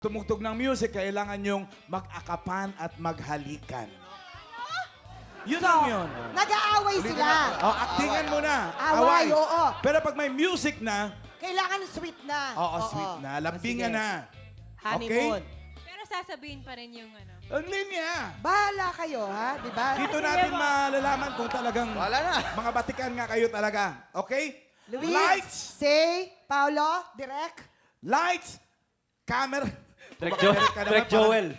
tumugtog ng music, kailangan yung mag-akapan at maghalikan. Yun lang yun. Nag-aaway sila. Oh, actingan mo na. Away, oo. Pero pag may music na, Kailangan sweet na. oo, sweet na, lambingan Sige. na. Honeymoon. Pero sasabihin pa rin yung ano. Ang linya. Bahala kayo, ha? Di ba? Dito natin malalaman kung talagang Wala na. mga batikan nga kayo talaga. Okay? Luis, Lights! say, Paolo, direct. Lights! Camera! Direk Direk Joel.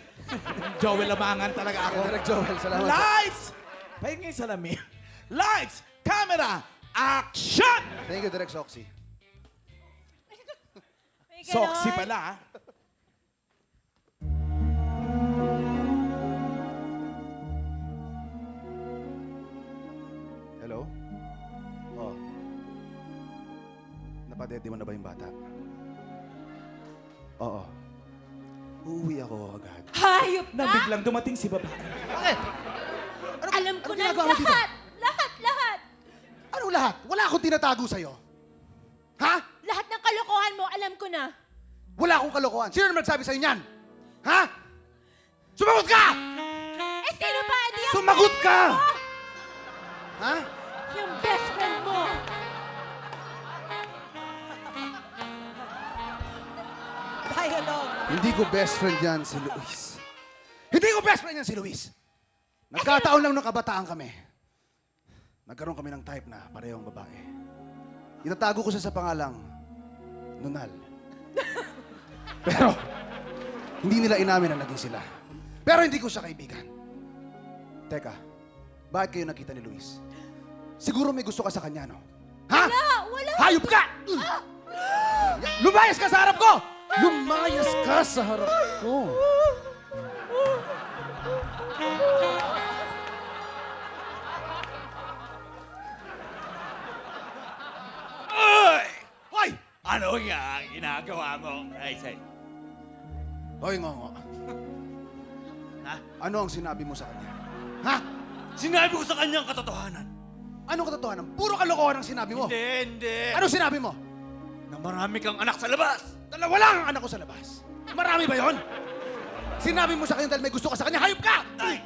Joel Lamangan talaga ako. Direk Joel, salamat. Lights! Pahingin sa salamin. Lights! Camera! Action! Thank you, Direk Soxy. May Soxy ganon. pala, ah. Hello? Oh. Napadede mo na ba yung bata? Oo. Uuwi ako agad. Hayop Na ka! biglang dumating si babae. Bakit? Alam ko na ginagawa mo dito? lahat! Lahat! Anong lahat? Wala akong tinatago sa'yo. Ha? Lahat ng kalokohan mo, alam ko na. Wala akong kalokohan. Sino naman nagsabi sa'yo niyan? Ha? Sumagot ka! Eh, sino ba? Di yung Sumagot best ka! friend mo! Ha? Yung best friend mo. Dialogue. Hindi ko best friend yan si Luis. Hindi ko best friend yan si Luis. Nagkataon lang nung kabataan kami. Nagkaroon kami ng type na parehong babae. Itatago ko siya sa pangalang Nunal. Pero, hindi nila inamin na naging sila. Pero hindi ko siya kaibigan. Teka, bakit kayo nakita ni Luis? Siguro may gusto ka sa kanya, no? Ha? Wala! Hayop ka! Lumayas ka sa harap ko! Lumayas ka sa harap ko. Ay! Hoy! Ano nga ang ginagawa mo? Ay, say. Hoy, Ngongo. Ha? Ano ang sinabi mo sa kanya? Ha? Sinabi ko sa kanyang katotohanan. Anong katotohanan? Puro kalokohan ang sinabi mo. Hindi. Ano sinabi mo? Na marami kang anak sa labas. Dalawa lang ang anak ko sa labas. Marami ba yon? Sinabi mo sa kanya dahil may gusto ka sa kanya. Hayop ka! Ay!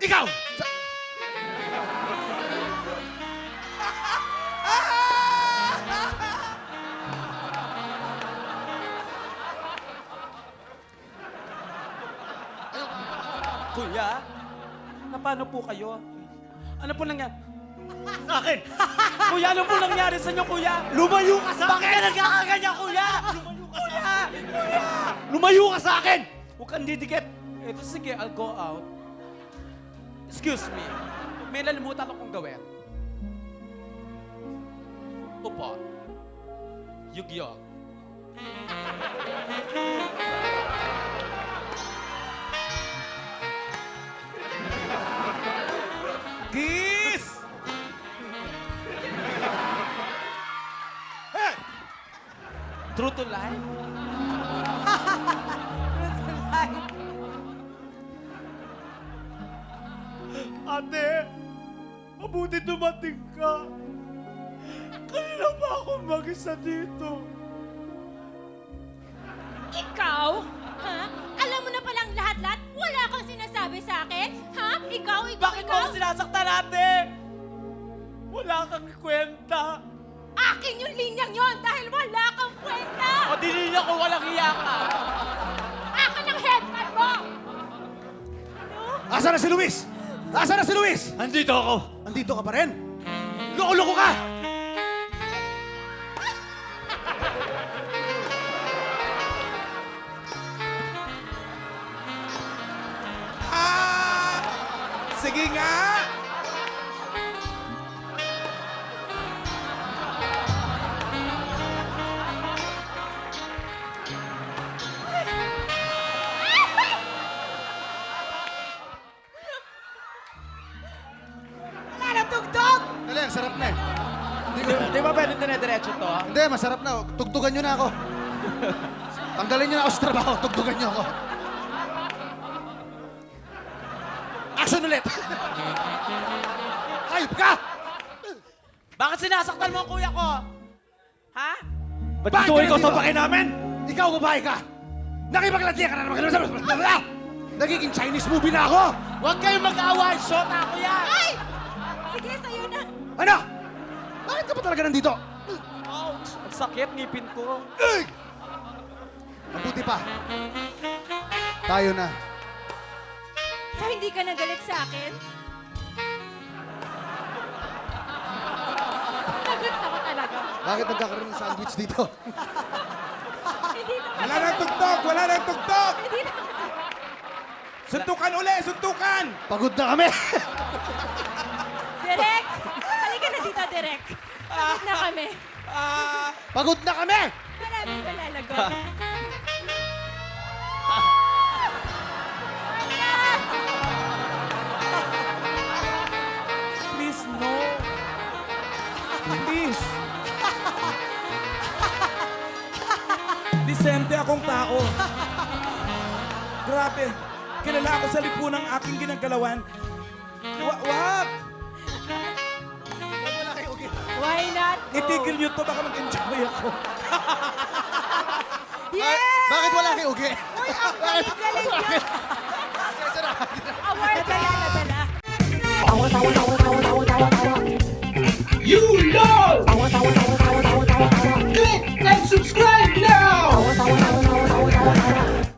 Ikaw! Kuya, na paano po kayo? Ano po nangyari? Sa akin! Kuya, ano po nangyari sa inyo, kuya? Lumayo ka sa Bakit ka nagkakaganyan, kuya? Kuya! Kuya! Lumayo ka sa akin! Huwag kang didikit. Ito, sige, I'll go out. Excuse me. May nalimutan akong gawin. Upo. Yugyog. Kiss! Hey! True to life. Ate, mabuti dumating ka. Kanina pa ako mag-isa dito. Ikaw? Ha? Alam mo na palang lahat-lahat? Wala kang sinasabi sa akin? Ha? Ikaw? Bakit mo ako sinasaktan, ate? Wala kang kwenta. Akin yung linyang yon dahil wala kang kwenta! O dinilya ko walang hiya ka. Akin ang headpad mo! Asa na si Luis? Asa na si Luis? Andito ako. Andito ka pa rin? Loko-loko ka! Ah! Sige nga! Wala na tugtog! Dali, ang sarap na eh. Di ba pwede dire-diretso to? Hindi, masarap na. Tugtugan nyo na ako. Tanggalin nyo na ako sa trabaho. Tugtugan nyo ako. Action ulit! Hayop ka! Bakit sinasaktan mo ang kuya ko? Ha? Ba't Bakit gusto ka ikaw nandito? sa bahay namin? Ikaw, babae ka! Nakipaglantiya ka na naman! Nagiging Chinese movie na ako! Huwag kayong mag-away! Shota ako yan! Ay! Sige, sa'yo na. Ano? Bakit ka pa talaga nandito? Ouch! Ang sakit, ngipin ko. Mabuti pa. Tayo na. So, hindi ka nagalit sa akin? Nagot ako talaga. Bakit nagkakaroon ng sandwich dito? Hindi na. Wala nang tugtog! Wala nang tugtog! Hindi na. Suntukan uli! Suntukan! Pagod na kami! Direk! Halika na dito, Direk. Tapos na kami. Pagod na kami! Maraming malalagot. Please, no. Please. Disente akong tao. Grabe. Kilala ako sa lipunang aking ginagalawan. Wag! Why not? Itigil niyo to, baka mag-enjoy ako. Bakit wala kay Uge? Galing yun. Award kaya nadala. You know!